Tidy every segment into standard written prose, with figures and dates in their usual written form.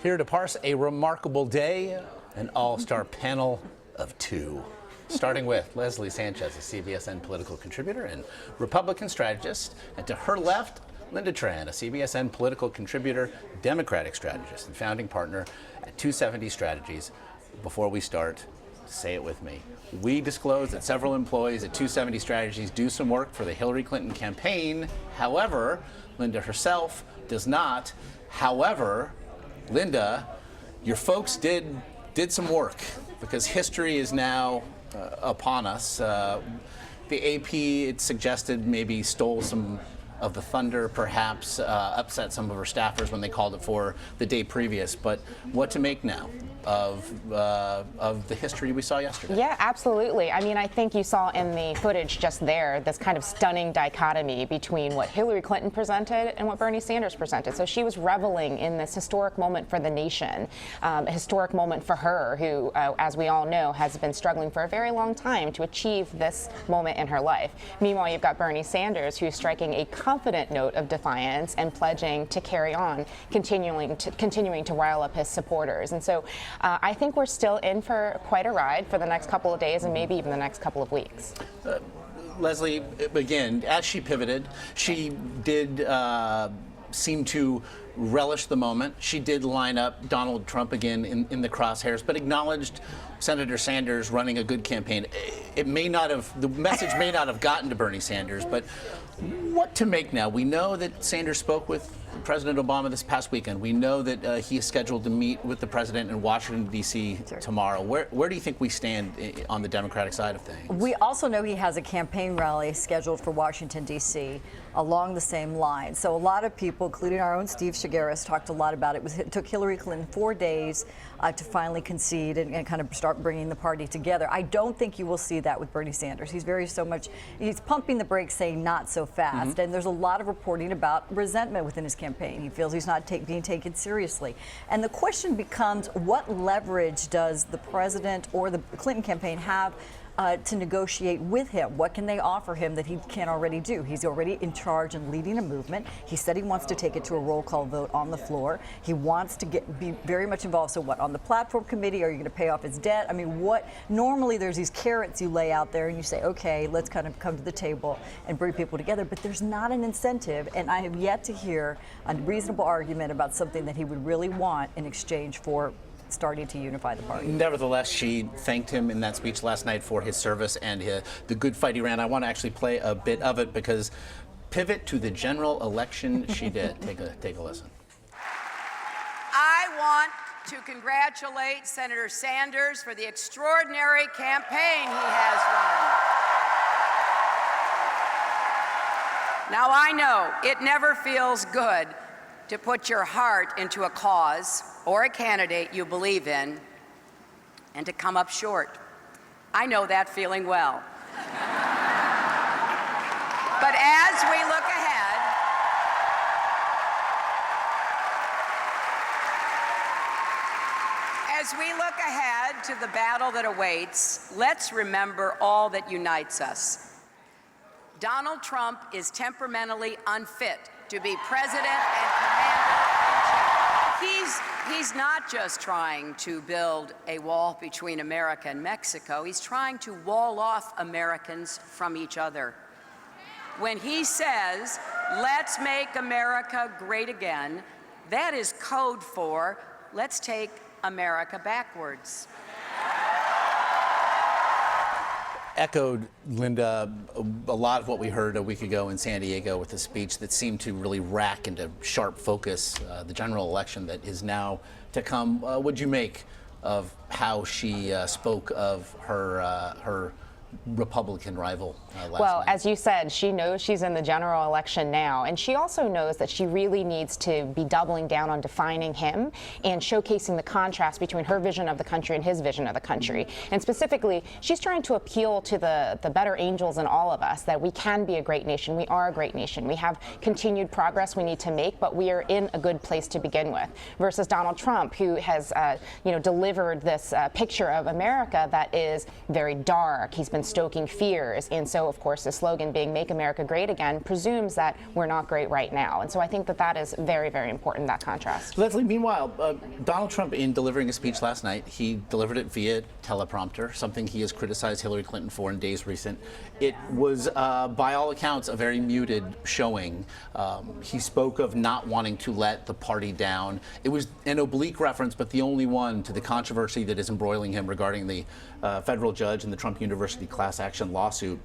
Here to parse a remarkable day, an all-star panel of two. Starting with Leslie Sanchez, a CBSN political contributor and Republican strategist, and to her left, Lynda Tran, a CBSN political contributor, Democratic strategist, and founding partner at 270 Strategies. Before we start, say it with me. We disclosed that several employees at 270 Strategies do some work for the Hillary Clinton campaign. However, Lynda herself does not. However, Lynda, your folks did some work because history is now upon us. The AP, it suggested, maybe stole some of the thunder, perhaps upset some of her staffers when they called it for the day previous. But what to make now of the history we saw yesterday? Yeah, absolutely. I mean, I think you saw in the footage just there this kind of stunning dichotomy between what Hillary Clinton presented and what Bernie Sanders presented. So she was reveling in this historic moment for the nation, a historic moment for her, who, as we all know, has been struggling for a very long time to achieve this moment in her life. Meanwhile, you've got Bernie Sanders, who's striking a confident note of defiance and pledging to carry on, continuing to rile up his supporters. And so I think we're still in for quite a ride for the next couple of days and maybe even the next couple of weeks. Leslie, again, as she pivoted, she did seem to relish the moment. She did line up Donald Trump again in the crosshairs, but acknowledged Senator Sanders running a good campaign. The message may not have gotten to Bernie Sanders, but what to make now? We know that Sanders spoke with President Obama this past weekend. We know that he is scheduled to meet with the president in Washington, D.C. tomorrow. Where do you think we stand on the Democratic side of things? We also know he has a campaign rally scheduled for Washington, D.C. along the same line. So a lot of people, including our own Steve Chigueras, talked a lot about it. It took Hillary Clinton 4 days to finally concede and kind of start bringing the party together. I don't think you will see that with Bernie Sanders. He's he's pumping the brakes, saying not so fast. And there's a lot of reporting about resentment within his campaign. He feels he's not being taken seriously. And the question becomes, what leverage does the president or the Clinton campaign have to negotiate with him? What can they offer him that he can't already do? He's already in charge and leading a movement. He said he wants to take it to a roll call vote on the floor. He wants to be very much involved. So what, on the platform committee, are you going to pay off his debt? I mean, normally there's these carrots you lay out there and you say, okay, let's kind of come to the table and bring people together, but there's not an incentive, and I have yet to hear a reasonable argument about something that he would really want in exchange for starting to unify the party. Nevertheless, she thanked him in that speech last night for his service and the good fight he ran. I want to actually play a bit of it because pivot to the general election she did. Take a listen. I want to congratulate Senator Sanders for the extraordinary campaign he has run. Now, I know it never feels good to put your heart into a cause or a candidate you believe in and to come up short. I know that feeling well. But as we look ahead to the battle that awaits, let's remember all that unites us. Donald Trump is temperamentally unfit to be president and commander-in-chief. He's not just trying to build a wall between America and Mexico. He's trying to wall off Americans from each other. When he says, let's make America great again, that is code for let's take America backwards. Echoed, Lynda, a lot of what we heard a week ago in San Diego with a speech that seemed to really rack into sharp focus the general election that is now to come. What'd you make of how she spoke of her Republican rival last night? As you said, she knows she's in the general election now, and she also knows that she really needs to be doubling down on defining him and showcasing the contrast between her vision of the country and his vision of the country. And specifically, she's trying to appeal to the better angels in all of us, that we can be a great nation. We are a great nation. We have continued progress we need to make, but we are in a good place to begin with, versus Donald Trump, who has delivered this picture of America that is very dark. He's been and stoking fears. And so, of course, the slogan being "Make America Great Again" presumes that we're not great right now. And so I think that that is very, very important, that contrast. Leslie, meanwhile, Donald Trump, in delivering a speech last night, he delivered it via teleprompter, something he has criticized Hillary Clinton for in days recent. It was, by all accounts, a very muted showing. He spoke of not wanting to let the party down. It was an oblique reference, but the only one, to the controversy that is embroiling him regarding the federal judge and the Trump University class action lawsuit.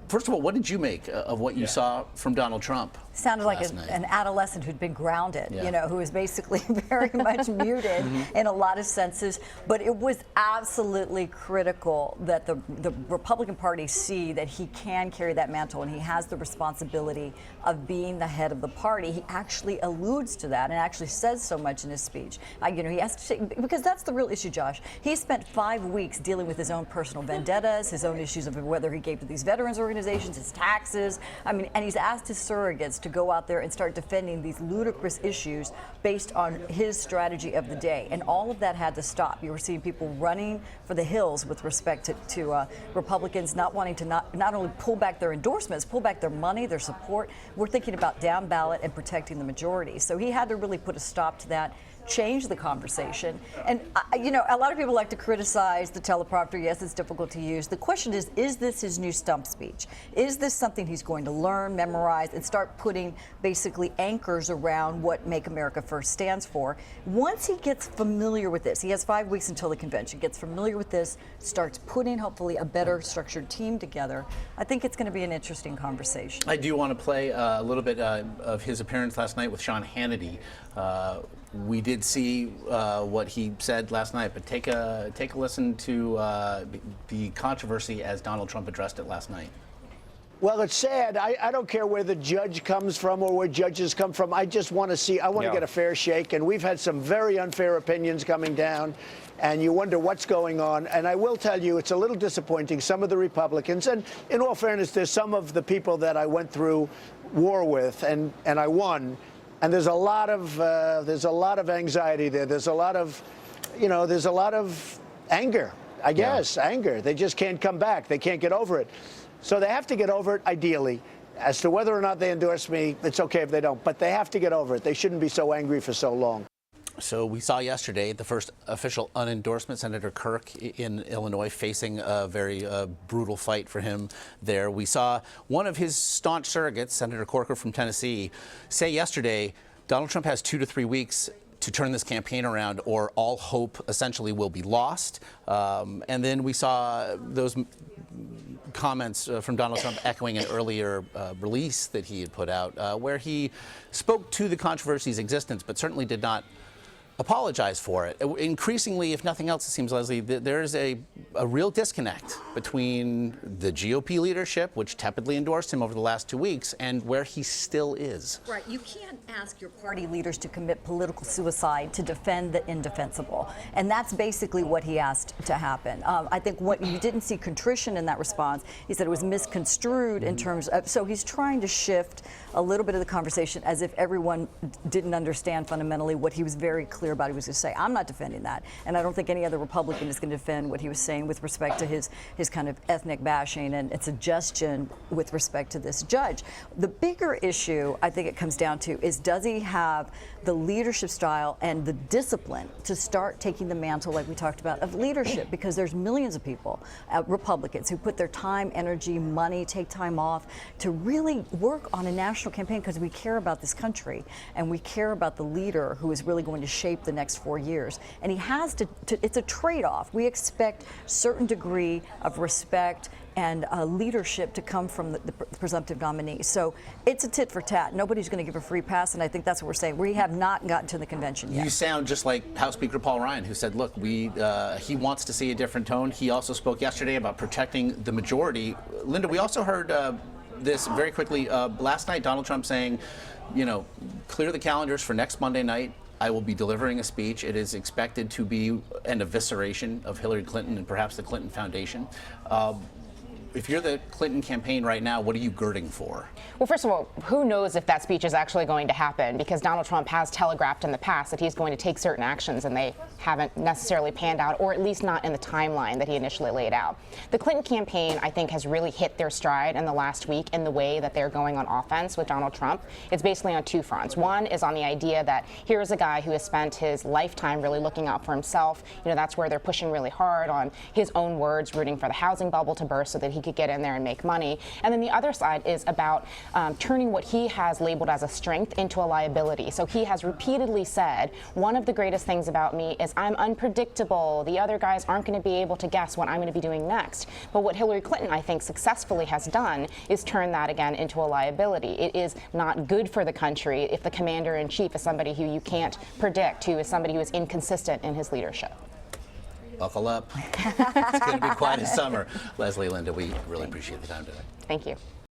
First of all, what did you make of what you saw from Donald Trump? Sounded like an adolescent who'd been grounded, you know, who was basically very much muted in a lot of senses. But it was absolutely critical that the Republican Party see that he can carry that mantle and he has the responsibility of being the head of the party. He actually alludes to that and actually says so much in his speech. You know, he has to say, because that's the real issue, Josh. He spent 5 weeks dealing with his own personal vendettas, his own issues of whether he gave to these veterans organizations, his taxes. I mean, and he's asked his surrogates to go out there and start defending these ludicrous issues based on his strategy of the day. And all of that had to stop. You were seeing people running for the hills with respect to Republicans not wanting to not only pull back their endorsements, pull back their money, their support. We're thinking about down ballot and protecting the majority. So he had to really put a stop to that, change the conversation. And, you know, a lot of people like to criticize the teleprompter. Yes, it's difficult to use. The question is this his new stump speech? Is this something he's going to learn, memorize, and start putting basically anchors around what Make America First stands for? Once he gets familiar with this, he has 5 weeks until the convention, gets familiar with this, starts putting hopefully a better structured team together, I think it's going to be an interesting conversation. I do want to play a little bit of his appearance last night with Sean Hannity. We did see what he said last night, but take a listen to the controversy as Donald Trump addressed it last night. Well, it's sad. I don't care where the judge comes from or where judges come from. I just want to see, I want to get a fair shake. And we've had some very unfair opinions coming down, and you wonder what's going on. And I will tell you, it's a little disappointing. Some of the Republicans, and in all fairness, there's some of the people that I went through war with, and I won. And there's a lot of anxiety there. There's a lot of, you know, there's a lot of anger, I guess, anger. They just can't come back. They can't get over it. So they have to get over it, ideally. As to whether or not they endorse me, it's okay if they don't. But they have to get over it. They shouldn't be so angry for so long. So we saw yesterday the first official unendorsement, Senator Kirk in Illinois, facing a very brutal fight for him there. We saw one of his staunch surrogates, Senator Corker from Tennessee, say yesterday Donald Trump has 2 to 3 weeks to turn this campaign around, or all hope essentially will be lost. And then we saw those comments from Donald Trump echoing an earlier release that he had put out, where he spoke to the controversy's existence, but certainly did not apologize for it. Increasingly, if nothing else, it seems, Leslie, there is a real disconnect between the GOP leadership, which tepidly endorsed him over the last 2 weeks, and where he still is. Right. You can't ask your party leaders to commit political suicide to defend the indefensible. And that's basically what he asked to happen. I think what you didn't see contrition in that response. He said it was misconstrued in terms of, so he's trying to shift a little bit of the conversation as if everyone didn't understand fundamentally what he was very clear about. He was going to say, I'm not defending that. And I don't think any other Republican is going to defend what he was saying with respect to his kind of ethnic bashing and suggestion with respect to this judge. The bigger issue, I think it comes down to, is does he have the leadership style and the discipline to start taking the mantle, like we talked about, of leadership? Because there's millions of people, Republicans, who put their time, energy, money, take time off to really work on a national campaign because we care about this country and we care about the leader who is really going to shape the next 4 years. And he has to it's a trade-off. We expect certain degree of respect and leadership to come from the presumptive nominee. So it's a tit for tat. Nobody's going to give a free pass, and I think that's what we're saying. We have not gotten to the convention yet. You sound just like House Speaker Paul Ryan, who said, look, he wants to see a different tone. He also spoke yesterday about protecting the majority. Lynda, we also heard this very quickly last night, Donald Trump saying, you know, clear the calendars for next Monday night. I will be delivering a speech. It is expected to be an evisceration of Hillary Clinton and perhaps the Clinton Foundation. if you're the Clinton campaign right now, what are you girding for? Well, first of all, who knows if that speech is actually going to happen, because Donald Trump has telegraphed in the past that he's going to take certain actions, and they haven't necessarily panned out, or at least not in the timeline that he initially laid out. The Clinton campaign, I think, has really hit their stride in the last week in the way that they're going on offense with Donald Trump. It's basically on two fronts. One is on the idea that here's a guy who has spent his lifetime really looking out for himself. You know, that's where they're pushing really hard on his own words, rooting for the housing bubble to burst so that he could get in there and make money. And then the other side is about turning what he has labeled as a strength into a liability. So he has repeatedly said, one of the greatest things about me is I'm unpredictable. The other guys aren't going to be able to guess what I'm going to be doing next. But what Hillary Clinton, I think, successfully has done is turn that again into a liability. It is not good for the country if the commander-in-chief is somebody who you can't predict, who is somebody who is inconsistent in his leadership. Buckle up. It's going to be quite a summer. Leslie, Lynda, we really appreciate the time today. Thank you.